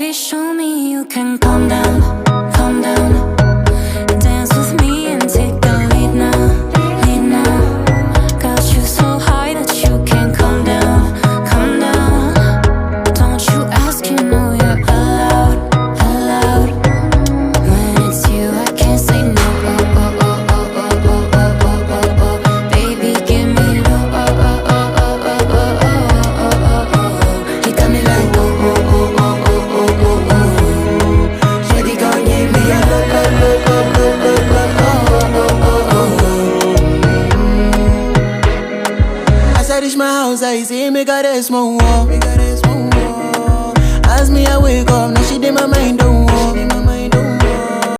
Baby, show me you can calm down, calm down. Dance with me and take the lead now, lead now. Got you so high that you can't calm down, calm down. Don't you ask, you know you're allowed, allowed. When it's you, I can't say no. Oh, oh, oh, oh, oh, oh, oh, oh, oh, oh. Baby, give me low. Oh, oh, oh, oh, oh, oh, oh, oh, oh, oh. You got me like oh, oh, oh, oh, oh, oh, oh, oh. Shawty gon' give me a low, low, low, low, low, low, low, oh, oh, oh, oh. As I reach my house, I see me got a small wall. As me, I wake up, now she did my mind don't walk.